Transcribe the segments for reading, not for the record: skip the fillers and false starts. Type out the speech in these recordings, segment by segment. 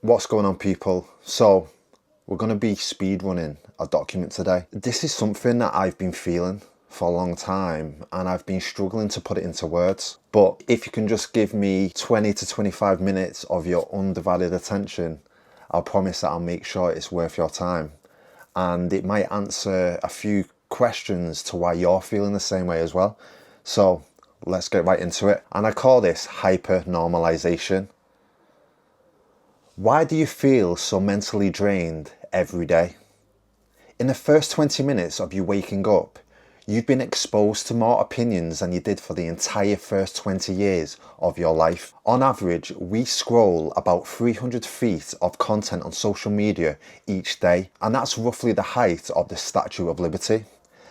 What's going on, people? So we're going to be speed running a document today. This is something that I've been feeling for a long time and I've been struggling to put it into words. But if you can just give me 20 to 25 minutes of your undivided attention, I'll promise that I'll make sure it's worth your time. And it might answer a few questions to why you're feeling the same way as well. So let's get right into it. And I call this hyper-normalisation. Why do you feel so mentally drained every day? In the first 20 minutes of you waking up, you've been exposed to more opinions than you did for the entire first 20 years of your life. On average, we scroll about 300 feet of content on social media each day, and that's roughly the height of the Statue of Liberty.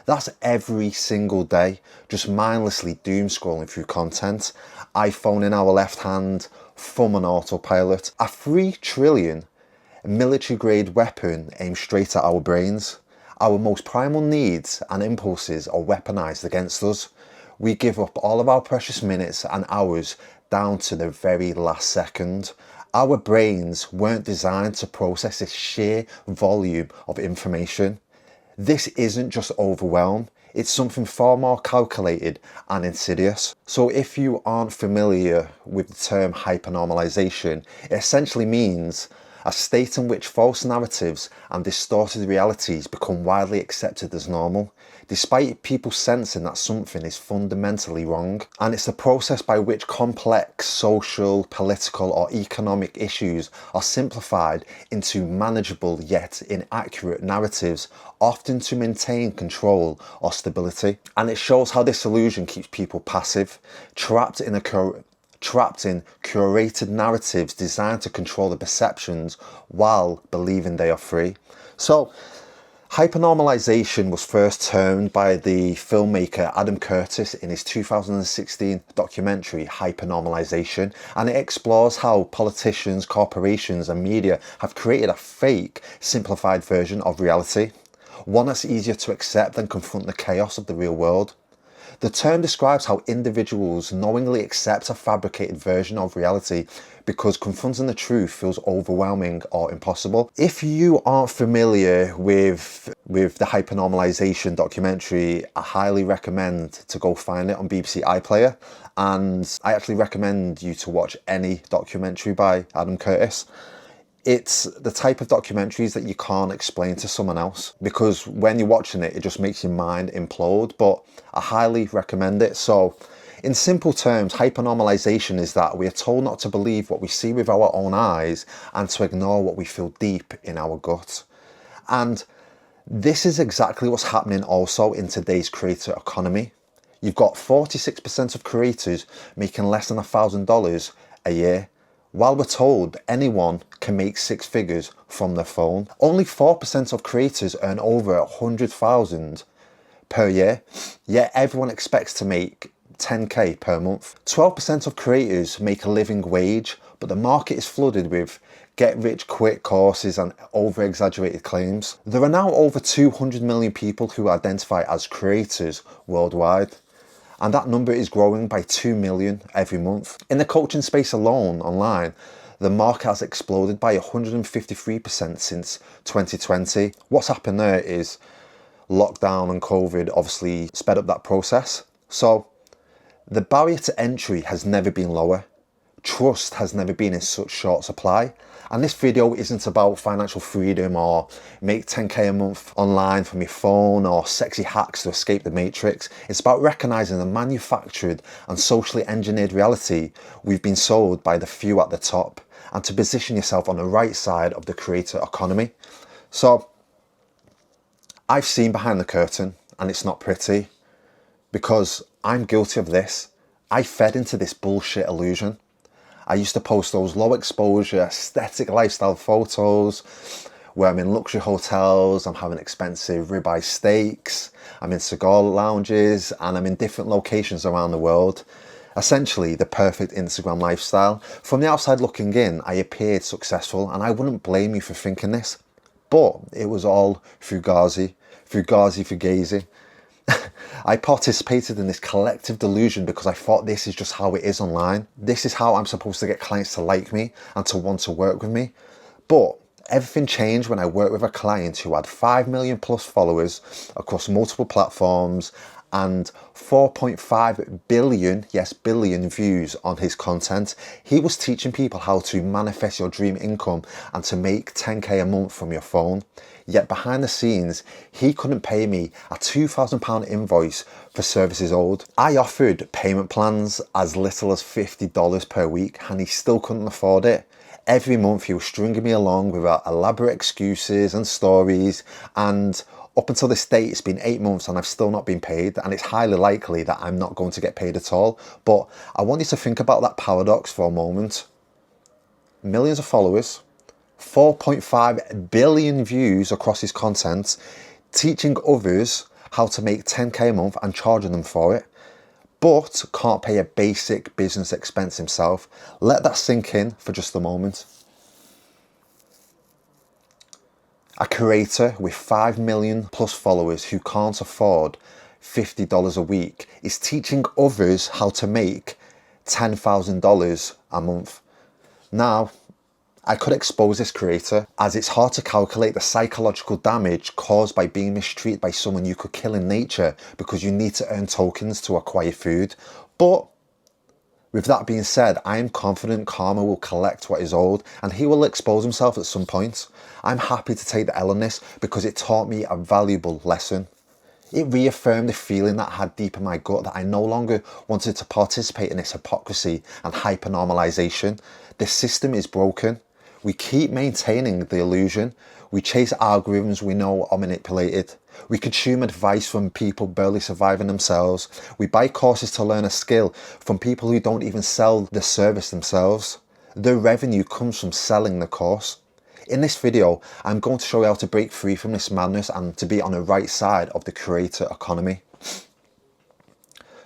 That's every single day, just mindlessly doom scrolling through content, iPhone in our left hand, thumb on autopilot. A 3 trillion military grade weapon aimed straight at our brains. Our most primal needs and impulses are weaponized against us. We give up all of our precious minutes and hours down to the very last second. Our brains weren't designed to process this sheer volume of information. This isn't just overwhelm, it's something far more calculated and insidious. So if you aren't familiar with the term hypernormalization, it essentially means a state in which false narratives and distorted realities become widely accepted as normal, despite people sensing that something is fundamentally wrong. And it's the process by which complex social, political or economic issues are simplified into manageable yet inaccurate narratives, often to maintain control or stability. And it shows how this illusion keeps people passive, trapped in curated narratives designed to control the perceptions while believing they are free. So, hypernormalization was first termed by the filmmaker Adam Curtis in his 2016 documentary Hyper-normalisation, and it explores how politicians, corporations and media have created a fake, simplified version of reality, one that's easier to accept than confront the chaos of the real world. The term describes how individuals knowingly accept a fabricated version of reality because confronting the truth feels overwhelming or impossible. If you aren't familiar with the Hyper-normalisation documentary, I highly recommend to go find it on BBC iPlayer, and I actually recommend you to watch any documentary by Adam Curtis. It's the type of documentaries that you can't explain to someone else, because when you're watching it, it just makes your mind implode, but I highly recommend it. So in simple terms, hypernormalization is that we are told not to believe what we see with our own eyes and to ignore what we feel deep in our gut. And this is exactly what's happening also in today's creator economy. You've got 46% of creators making less than $1,000 a year, while we're told anyone can make 6 figures from their phone. Only 4% of creators earn over 100,000 per year, yet everyone expects to make 10k per month. 12% of creators make a living wage, but the market is flooded with get-rich-quick courses and over-exaggerated claims. There are now over 200 million people who identify as creators worldwide, and that number is growing by 2 million every month. In the coaching space alone, online, the market has exploded by 153% since 2020. What's happened there is lockdown and COVID obviously sped up that process. So the barrier to entry has never been lower. Trust has never been in such short supply. And this video isn't about financial freedom or make 10k a month online from your phone or sexy hacks to escape the matrix. It's about recognizing the manufactured and socially engineered reality we've been sold by the few at the top, and to position yourself on the right side of the creator economy. So I've seen behind the curtain, and it's not pretty, because I'm guilty of this. I fed into this bullshit illusion. I used to post those low exposure aesthetic lifestyle photos where I'm in luxury hotels, I'm having expensive ribeye steaks, I'm in cigar lounges, and I'm in different locations around the world. Essentially the perfect Instagram lifestyle. From the outside looking in, I appeared successful, and I wouldn't blame you for thinking this, but it was all fugazi. I participated in this collective delusion because I thought this is just how it is online. This is how I'm supposed to get clients to like me and to want to work with me. But everything changed when I worked with a client who had 5 million plus followers across multiple platforms and 4.5 billion, yes, billion views on his content. He was teaching people how to manifest your dream income and to make 10k a month from your phone. Yet behind the scenes, he couldn't pay me a £2,000 invoice for services owed. I offered payment plans as little as $50 per week and he still couldn't afford it. Every month he was stringing me along with elaborate excuses and stories, and up until this date it's been 8 months and I've still not been paid, and it's highly likely that I'm not going to get paid at all. But I want you to think about that paradox for a moment. Millions of followers, 4.5 billion views across his content, teaching others how to make 10k a month and charging them for it, but can't pay a basic business expense himself. Let that sink in for just a moment. A creator with 5 million plus followers who can't afford $50 a week is teaching others how to make $10,000 a month. Now, I could expose this creator, as it's hard to calculate the psychological damage caused by being mistreated by someone you could kill in nature because you need to earn tokens to acquire food. But with that being said, I am confident karma will collect what is owed and he will expose himself at some point. I'm happy to take the L on this because it taught me a valuable lesson. It reaffirmed the feeling that I had deep in my gut that I no longer wanted to participate in this hypocrisy and hyper-normalisation. The system is broken. We keep maintaining the illusion. We chase algorithms we know are manipulated. We consume advice from people barely surviving themselves. We buy courses to learn a skill from people who don't even sell the service themselves. The revenue comes from selling the course. In this video, I'm going to show you how to break free from this madness and to be on the right side of the creator economy.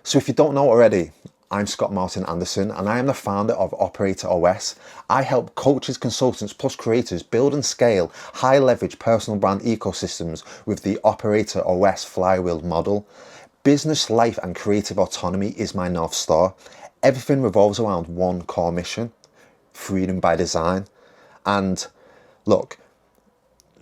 So if you don't know already, I'm Scott Martin Anderson and I am the founder of Operator OS. I help coaches, consultants plus creators build and scale high leverage personal brand ecosystems with the Operator OS Flywheel model. Business, life and creative autonomy is my North Star. Everything revolves around one core mission: freedom by design. And look,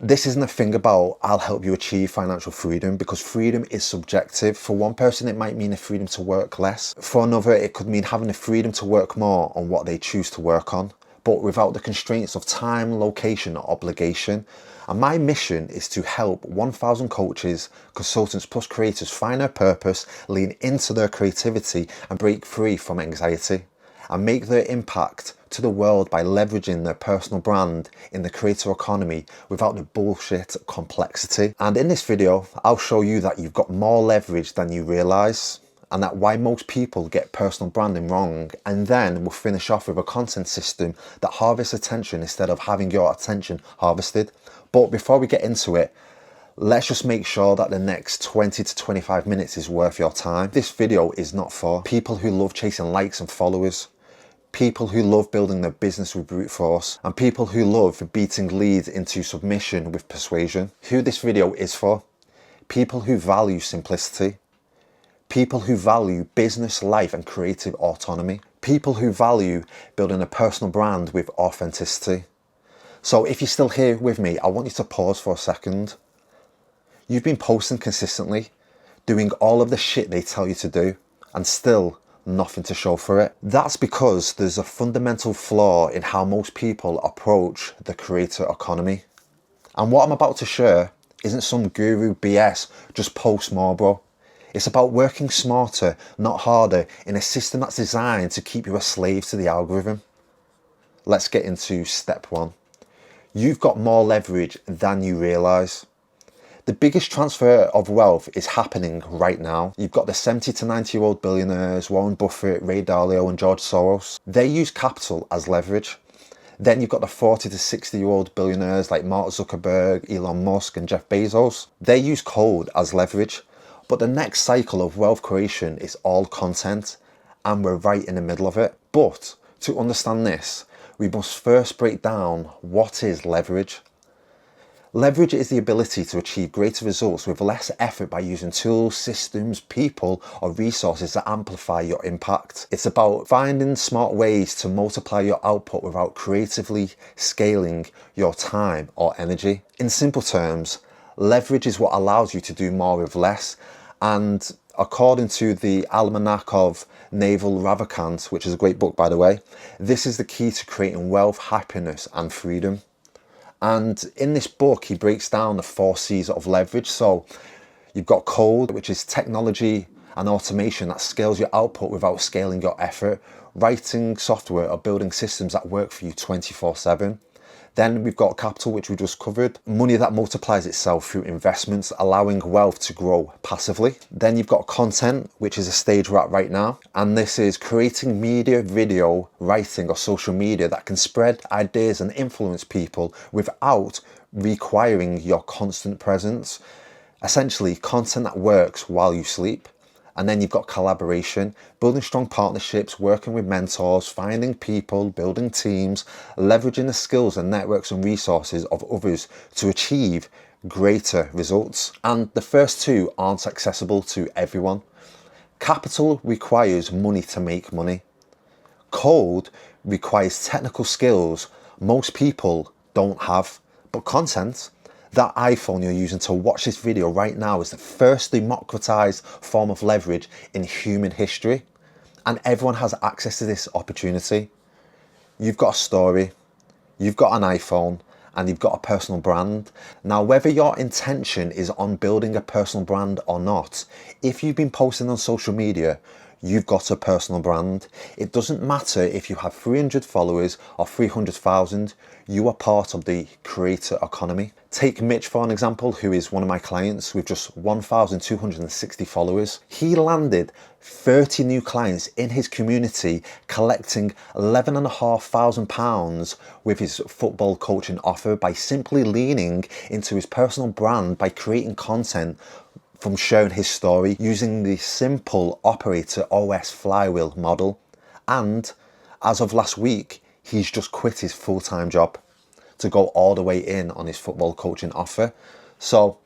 this isn't a thing about I'll help you achieve financial freedom, because freedom is subjective. For one person, it might mean the freedom to work less. For another, it could mean having the freedom to work more on what they choose to work on, but without the constraints of time, location, or obligation. And my mission is to help 1,000 coaches, consultants plus creators find their purpose, lean into their creativity and break free from anxiety, and make their impact to the world by leveraging their personal brand in the creator economy without the bullshit complexity. And in this video, I'll show you that you've got more leverage than you realize, and that why most people get personal branding wrong. And then we'll finish off with a content system that harvests attention instead of having your attention harvested. But before we get into it, let's just make sure that the next 20 to 25 minutes is worth your time. This video is not for people who love chasing likes and followers, people who love building their business with brute force, and people who love beating leads into submission with persuasion. Who this video is for: people who value simplicity, people who value business, life and creative autonomy, people who value building a personal brand with authenticity. So if you're still here with me, I want you to pause for a second. You've been posting consistently, doing all of the shit they tell you to do, and still nothing to show for it. That's because there's a fundamental flaw in how most people approach the creator economy. And what I'm about to share isn't some guru BS, just post more, bro. It's about working smarter, not harder, in a system that's designed to keep you a slave to the algorithm. Let's get into step one. You've got more leverage than you realize. The biggest transfer of wealth is happening right now. You've got the 70 to 90-year-old billionaires, Warren Buffett, Ray Dalio and George Soros. They use capital as leverage. Then you've got the 40 to 60-year-old billionaires like Mark Zuckerberg, Elon Musk and Jeff Bezos. They use code as leverage. But the next cycle of wealth creation is all content, and we're right in the middle of it. But to understand this, we must first break down what is leverage. Leverage is the ability to achieve greater results with less effort by using tools, systems, people, or resources that amplify your impact. It's about finding smart ways to multiply your output without creatively scaling your time or energy. In simple terms, leverage is what allows you to do more with less, and according to the Almanac of Naval Ravikant, which is a great book by the way, this is the key to creating wealth, happiness and freedom. And in this book, he breaks down the 4 C's of leverage. So you've got code, which is technology and automation that scales your output without scaling your effort. Writing software or building systems that work for you 24/7. Then we've got capital, which we just covered. Money that multiplies itself through investments, allowing wealth to grow passively. Then you've got content, which is a stage we're at right now. And this is creating media, video, writing or social media that can spread ideas and influence people without requiring your constant presence. Essentially, content that works while you sleep. And then you've got collaboration, building strong partnerships, working with mentors, finding people, building teams, leveraging the skills and networks and resources of others to achieve greater results. And the first 2 aren't accessible to everyone. Capital requires money to make money. Code requires technical skills most people don't have. But content, that iPhone you're using to watch this video right now, is the first democratized form of leverage in human history. And everyone has access to this opportunity. You've got a story, you've got an iPhone, and you've got a personal brand. Now, whether your intention is on building a personal brand or not, if you've been posting on social media, you've got a personal brand. It doesn't matter if you have 300 followers or 300,000, you are part of the creator economy. Take Mitch for an example, who is one of my clients with just 1,260 followers. He landed 30 new clients in his community, collecting £11,500 with his football coaching offer by simply leaning into his personal brand by creating content from sharing his story using the simple operator OS Flywheel model. And as of last week, he's just quit his full-time job to go all the way in on his football coaching offer. So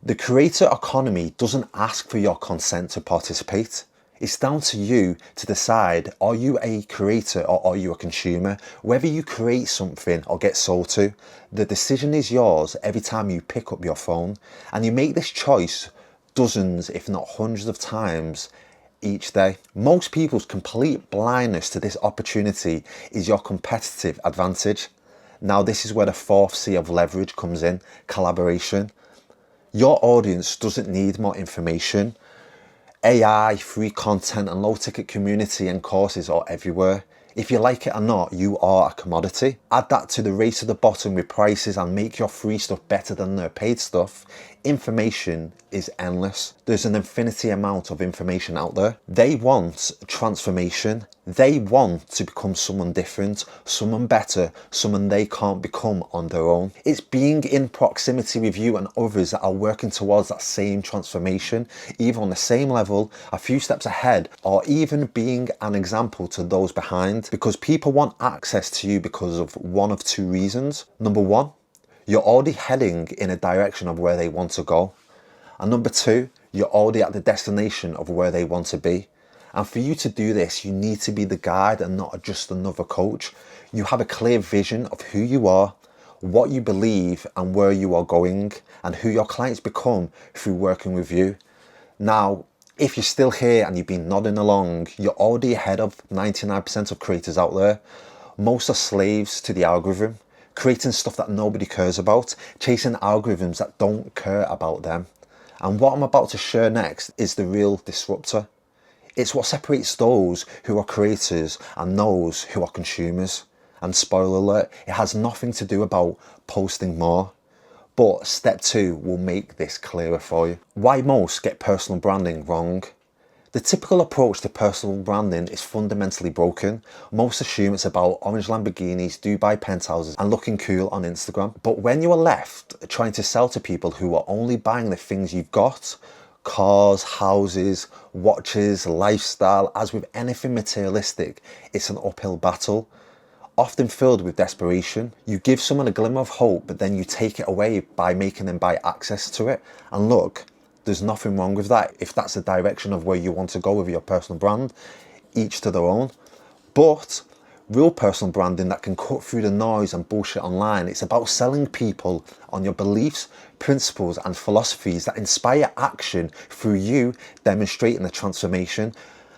the creator economy doesn't ask for your consent to participate. It's down to you to decide, are you a creator or are you a consumer? Whether you create something or get sold to, the decision is yours every time you pick up your phone. And you make this choice dozens, if not hundreds of times each day. Most people's complete blindness to this opportunity is your competitive advantage. Now, this is where the 4th C of leverage comes in, collaboration. Your audience doesn't need more information. AI, free content and low ticket community and courses are everywhere. If you like it or not, you are a commodity. Add that to the race to the bottom with prices and make your free stuff better than their paid stuff. Information is endless. There's an infinity amount of information out there. They want transformation. They want to become someone different, someone better, someone they can't become on their own. It's being in proximity with you and others that are working towards that same transformation, either on the same level, a few steps ahead, or even being an example to those behind. Because people want access to you because of one of 2 reasons. Number 1, you're already heading in a direction of where they want to go. And number 2, you're already at the destination of where they want to be. And for you to do this, you need to be the guide and not just another coach. You have a clear vision of who you are, what you believe and where you are going, and who your clients become through working with you. Now, if you're still here and you've been nodding along, you're already ahead of 99% of creators out there. Most are slaves to the algorithm, creating stuff that nobody cares about, chasing algorithms that don't care about them. And what I'm about to share next is the real disruptor. It's what separates those who are creators and those who are consumers. And spoiler alert, it has nothing to do about posting more. But step 2 will make this clearer for you. Why most get personal branding wrong. The typical approach to personal branding is fundamentally broken. Most assume it's about orange Lamborghinis, Dubai penthouses and looking cool on Instagram. But when you are left trying to sell to people who are only buying the things you've got, cars, houses, watches, lifestyle, as with anything materialistic, it's an uphill battle. often filled with desperation. You give someone a glimmer of hope, but then you take it away by making them buy access to it. And look, there's nothing wrong with that. If that's the direction of where you want to go with your personal brand, each to their own. But real personal branding that can cut through the noise and bullshit online, it's about selling people on your beliefs, principles and philosophies that inspire action through you demonstrating the transformation.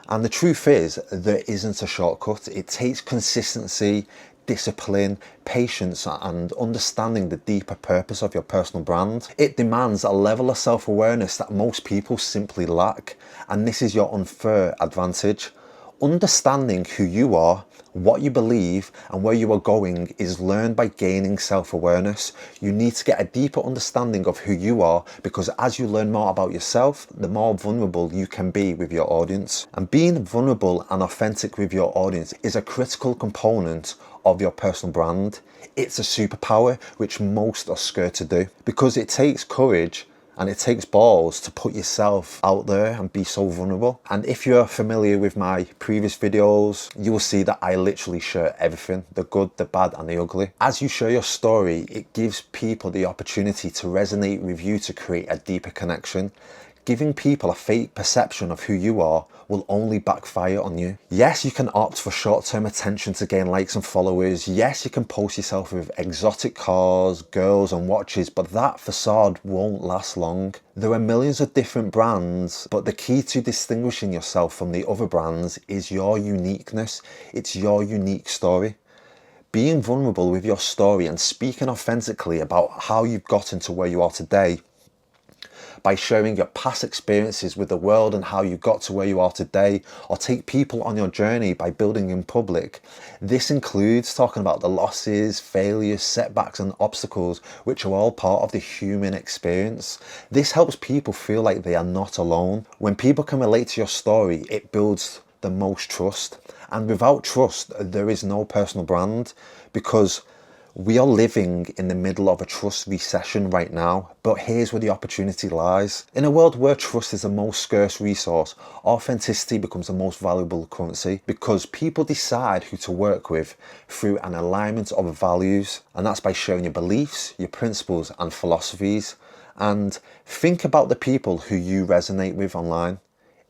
And the truth is, there isn't a shortcut. It takes consistency, discipline, patience and understanding the deeper purpose of your personal brand. It demands a level of self-awareness that most people simply lack, and this is your unfair advantage. Understanding who you are, what you believe and where you are going is learned by gaining self-awareness. You need to get a deeper understanding of who you are, because as you learn more about yourself, the more vulnerable you can be with your audience. And being vulnerable and authentic with your audience is a critical component of your personal brand. It's a superpower which most are scared to do, because it takes courage and it takes balls to put yourself out there and be so vulnerable. And if you're familiar with my previous videos, you will see that I literally share everything, the good, the bad and the ugly. As you share your story, it gives people the opportunity to resonate with you to create a deeper connection. Giving people a fake perception of who you are will only backfire on you. Yes, you can opt for short-term attention to gain likes and followers. Yes, you can post yourself with exotic cars, girls and watches, but that facade won't last long. There are millions of different brands, but the key to distinguishing yourself from the other brands is your uniqueness. It's your unique story. Being vulnerable with your story and speaking authentically about how you've gotten to where you are today, by sharing your past experiences with the world and how you got to where you are today, or take people on your journey by building in public. This includes talking about the losses, failures, setbacks and obstacles, which are all part of the human experience. This helps people feel like they are not alone. When people can relate to your story, it builds the most trust. And without trust, there is no personal brand, because we are living in the middle of a trust recession right now, but here's where the opportunity lies. In a world where trust is the most scarce resource, authenticity becomes the most valuable currency, because people decide who to work with through an alignment of values, and that's by sharing your beliefs, your principles and philosophies. And think about the people who you resonate with online.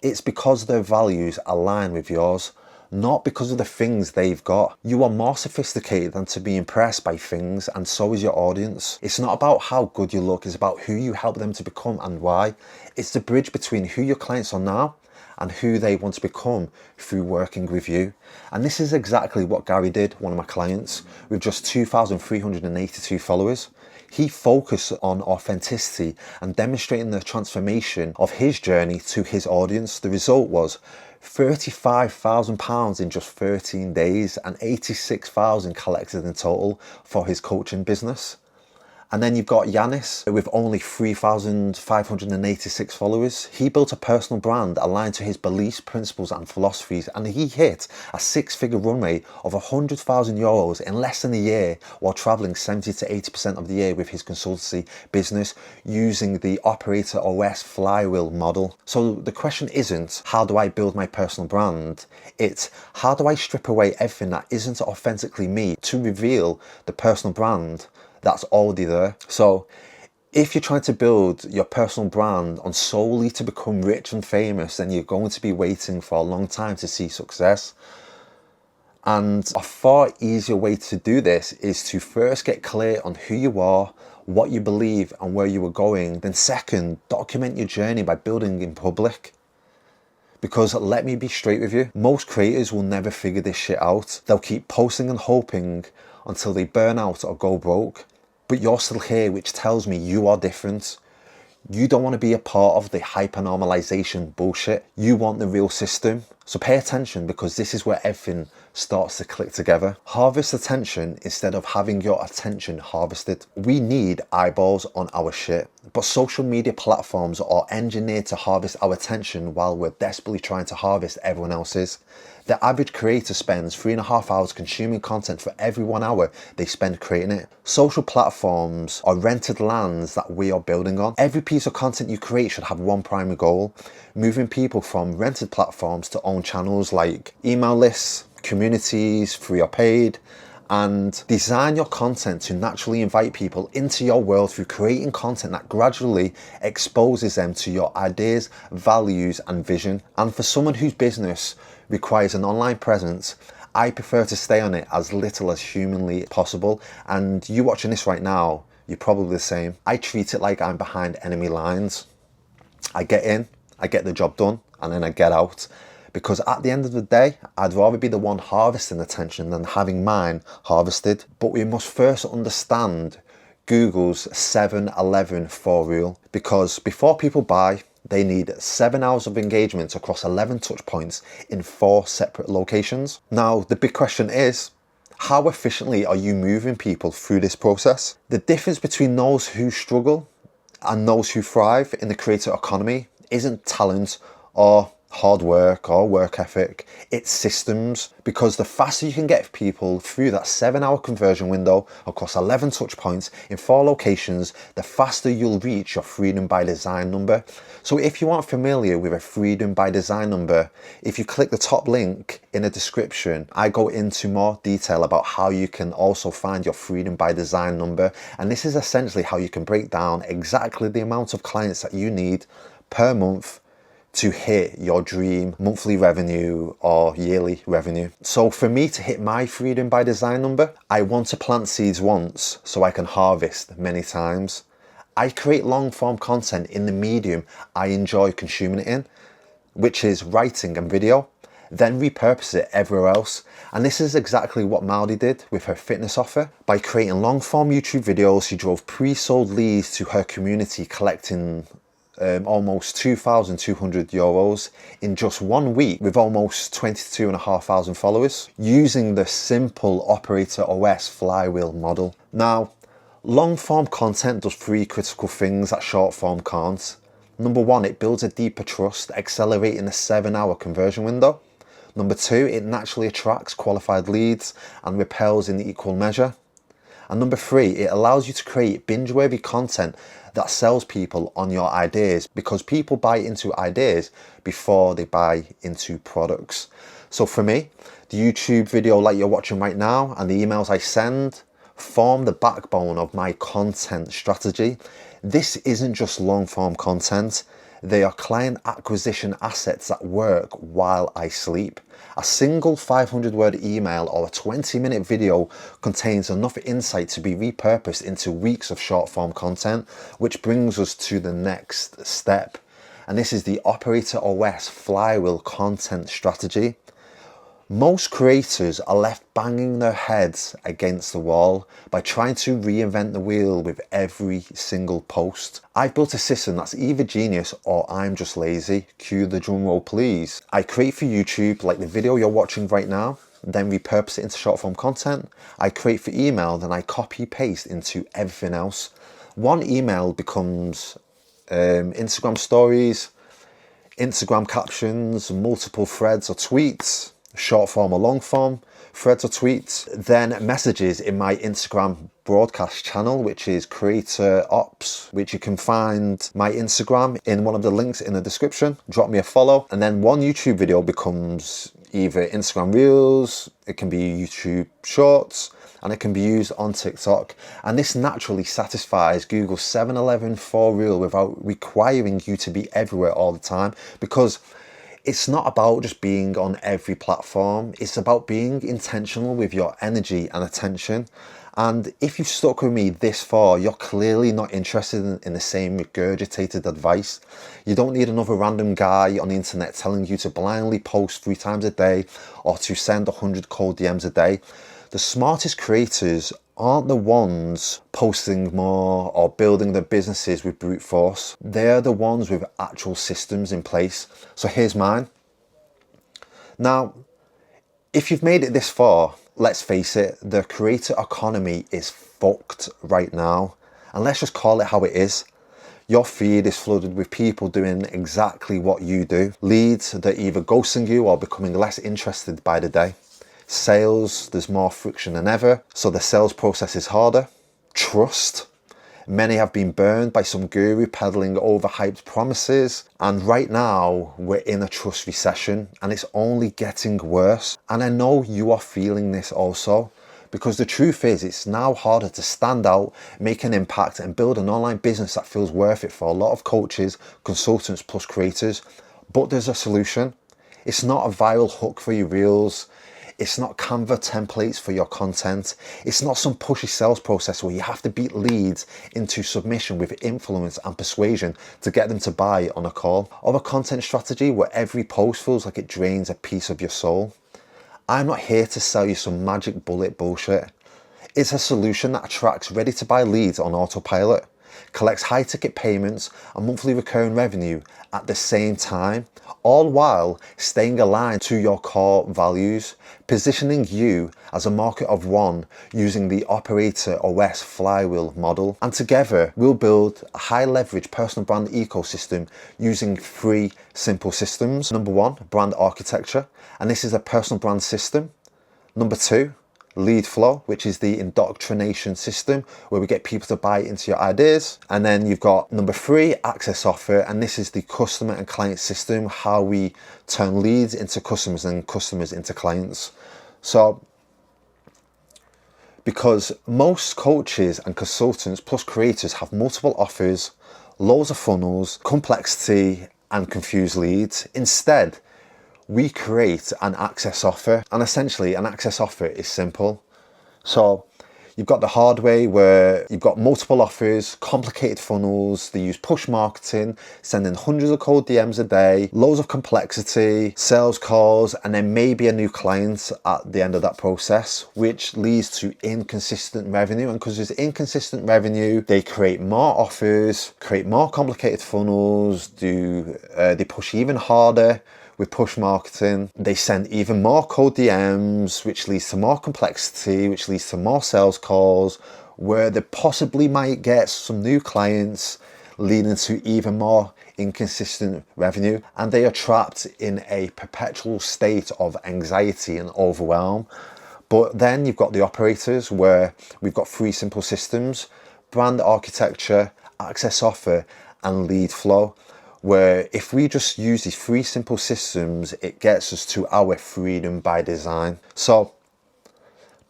It's because their values align with yours, not because of the things they've got. You are more sophisticated than to be impressed by things, and so is your audience. It's not about how good you look, it's about who you help them to become and why. It's the bridge between who your clients are now and who they want to become through working with you. And this is exactly what Gary did, one of my clients, with just 2,382 followers. He focused on authenticity and demonstrating the transformation of his journey to his audience. The result was £35,000 in just 13 days and 86,000 collected in total for his coaching business. And then you've got Yanis with only 3,586 followers. He built a personal brand aligned to his beliefs, principles and philosophies, and he hit a six-figure run rate of €100,000 in less than a year, while traveling 70 to 80% of the year with his consultancy business using the Operator OS Flywheel model. So the question isn't, how do I build my personal brand? It's, how do I strip away everything that isn't authentically me to reveal the personal brand that's already there? So if you're trying to build your personal brand on solely to become rich and famous, then you're going to be waiting for a long time to see success. And a far easier way to do this is to first get clear on who you are, what you believe and where you are going. Then second, document your journey by building in public. Because let me be straight with you, most creators will never figure this shit out. They'll keep posting and hoping until they burn out or go broke. But you're still here, which tells me you are different. You don't want to be a part of the hyper-normalisation bullshit. You want the real system. So pay attention, because this is where everything starts to click together. Harvest attention instead of having your attention harvested. We need eyeballs on our shit, but social media platforms are engineered to harvest our attention while we're desperately trying to harvest everyone else's. The average creator spends 3.5 hours consuming content for every 1 hour they spend creating it. Social platforms are rented lands that we are building on. Every piece of content you create should have one primary goal: moving people from rented platforms to own channels like email lists, communities, free or paid, and design your content to naturally invite people into your world through creating content that gradually exposes them to your ideas, values, and vision. And for someone whose business requires an online presence, I prefer to stay on it as little as humanly possible. And you watching this right now, you're probably the same. I treat it like I'm behind enemy lines. I get in, I get the job done, and then I get out. Because at the end of the day, I'd rather be the one harvesting attention than having mine harvested. But we must first understand Google's 7-11-4 rule. Because before people buy, they need 7 hours of engagement across 11 touch points in 4 separate locations. Now, the big question is, how efficiently are you moving people through this process? The difference between those who struggle and those who thrive in the creator economy isn't talent or hard work or work ethic, it's systems. Because the faster you can get people through that 7-hour conversion window across 11 touch points in 4 locations, the faster you'll reach your freedom by design number. So if you aren't familiar with a freedom by design number, if you click the top link in the description, I go into more detail about how you can also find your freedom by design number. And this is essentially how you can break down exactly the amount of clients that you need per month to hit your dream monthly revenue or yearly revenue. So for me to hit my freedom by design number, I want to plant seeds once so I can harvest many times. I create long form content in the medium I enjoy consuming it in, which is writing and video, then repurpose it everywhere else. And this is exactly what Maudie did with her fitness offer. By creating long form YouTube videos, she drove pre-sold leads to her community, collecting almost €2,200 in just 1 week with almost 22,500 followers using the simple Operator OS Flywheel model. Now, long form content does 3 critical things that short form can't. Number 1, it builds a deeper trust, accelerating the 7-hour conversion window. Number 2, it naturally attracts qualified leads and repels in equal measure. And number 3, it allows you to create binge-worthy content that sells people on your ideas, because people buy into ideas before they buy into products. So for me, the YouTube video like you're watching right now and the emails I send form the backbone of my content strategy. This isn't just long-form content. They are client acquisition assets that work while I sleep. A single 500-word email or a 20-minute video contains enough insight to be repurposed into weeks of short-form content, which brings us to the next step. And this is the Operator OS Flywheel content strategy. Most creators are left banging their heads against the wall by trying to reinvent the wheel with every single post. I've built a system that's either genius or I'm just lazy. Cue the drum roll please. I create for YouTube like the video you're watching right now, then repurpose it into short form content. I create for email, then I copy paste into everything else. One email becomes Instagram stories, Instagram captions, multiple threads or tweets, short form or long form, threads or tweets, then messages in my Instagram broadcast channel, which is Creator Ops, which you can find my Instagram in one of the links in the description. Drop me a follow. And then one YouTube video becomes either Instagram Reels, it can be YouTube Shorts, and it can be used on TikTok. And this naturally satisfies Google's 7-11-4 rule without requiring you to be everywhere all the time, because it's not about just being on every platform. It's about being intentional with your energy and attention. And if you've stuck with me this far, you're clearly not interested in the same regurgitated advice. You don't need another random guy on the internet telling you to blindly post 3 times a day or to send 100 cold DMs a day. The smartest creators aren't the ones posting more or building their businesses with brute force. They're the ones with actual systems in place. So here's mine. Now, if you've made it this far, let's face it, the creator economy is fucked right now. And let's just call it how it is. Your feed is flooded with people doing exactly what you do. Leads that are either ghosting you or becoming less interested by the day. Sales, there's more friction than ever, so the sales process is harder. Trust. Many have been burned by some guru peddling overhyped promises, and right now we're in a trust recession and it's only getting worse. And I know you are feeling this also, Because the truth is, it's now harder to stand out, make an impact, and build an online business that feels worth it for a lot of coaches, consultants, plus creators. But there's a solution. It's not a viral hook for your reels. It's not Canva templates for your content. It's not some pushy sales process where you have to beat leads into submission with influence and persuasion to get them to buy on a call. Or a content strategy where every post feels like it drains a piece of your soul. I'm not here to sell you some magic bullet bullshit. It's a solution that attracts ready to buy leads on autopilot, collects high ticket payments and monthly recurring revenue at the same time, all while staying aligned to your core values, positioning you as a market of one using the Operator OS Flywheel model. And together we'll build a high leverage personal brand ecosystem using 3 simple systems. Number 1, brand architecture, and this is a personal brand system. Number 2, lead flow, which is the indoctrination system where we get people to buy into your ideas. And then you've got number 3, access offer, and this is the customer and client system, how we turn leads into customers and customers into clients. So because most coaches and consultants plus creators have multiple offers, loads of funnels, complexity and confused leads, instead we create an access offer. And essentially an access offer is simple. So you've got the hard way where you've got multiple offers, complicated funnels, they use push marketing, sending hundreds of cold DMs a day, loads of complexity, sales calls, and then maybe a new client at the end of that process, which leads to inconsistent revenue. And because there's inconsistent revenue, they create more offers, create more complicated funnels, they push even harder with push marketing. They send even more cold DMs, which leads to more complexity, which leads to more sales calls, where they possibly might get some new clients, leading to even more inconsistent revenue. And they are trapped in a perpetual state of anxiety and overwhelm. But then you've got the operators, where we've got 3 simple systems: brand architecture, access offer, and lead flow, where if we just use these 3 simple systems, it gets us to our freedom by design. So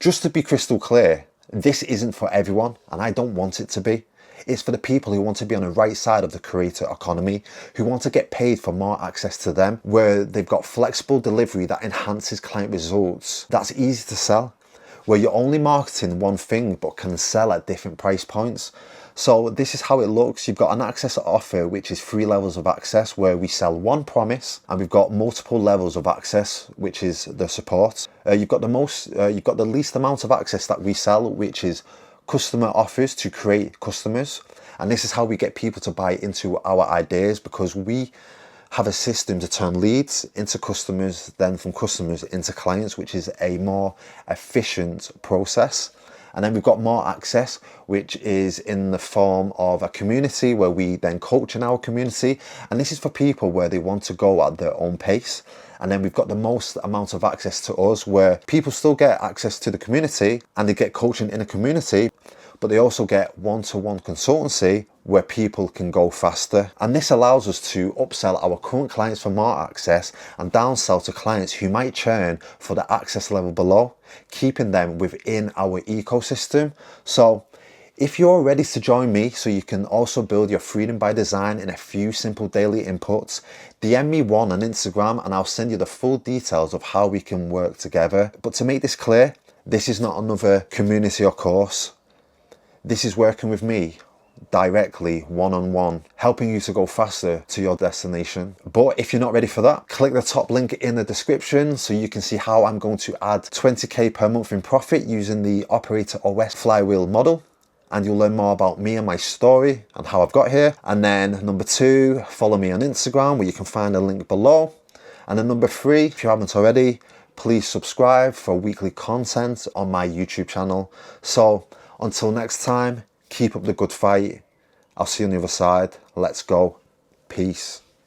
just to be crystal clear, this isn't for everyone, and I don't want it to be. It's for the people who want to be on the right side of the creator economy, who want to get paid for more access to them, where they've got flexible delivery that enhances client results, that's easy to sell, where you're only marketing one thing but can sell at different price points. So this is how it looks. You've got an access offer, which is 3 levels of access, where we sell one promise, and we've got multiple levels of access, which is the support. You've got the least amount of access that we sell, which is customer offers to create customers. And this is how we get people to buy into our ideas, because we have a system to turn leads into customers, then from customers into clients, which is a more efficient process. And then we've got more access, which is in the form of a community where we then coach in our community. And this is for people where they want to go at their own pace. And then we've got the most amount of access to us, where people still get access to the community and they get coaching in a community, but they also get one-to-one consultancy where people can go faster. And this allows us to upsell our current clients for more access and downsell to clients who might churn for the access level below, keeping them within our ecosystem. So if you're ready to join me so you can also build your freedom by design in a few simple daily inputs, DM me one on Instagram and I'll send you the full details of how we can work together. But to make this clear, this is not another community or course. This is working with me directly, one-on-one, helping you to go faster to your destination. But if you're not ready for that, click the top link in the description so you can see how I'm going to add 20k per month in profit using the Operator OS Flywheel model. And you'll learn more about me and my story and how I've got here. And then number 2, follow me on Instagram, where you can find a link below. And then number 3, if you haven't already, please subscribe for weekly content on my YouTube channel. So until next time, keep up the good fight. I'll see you on the other side. Let's go. Peace.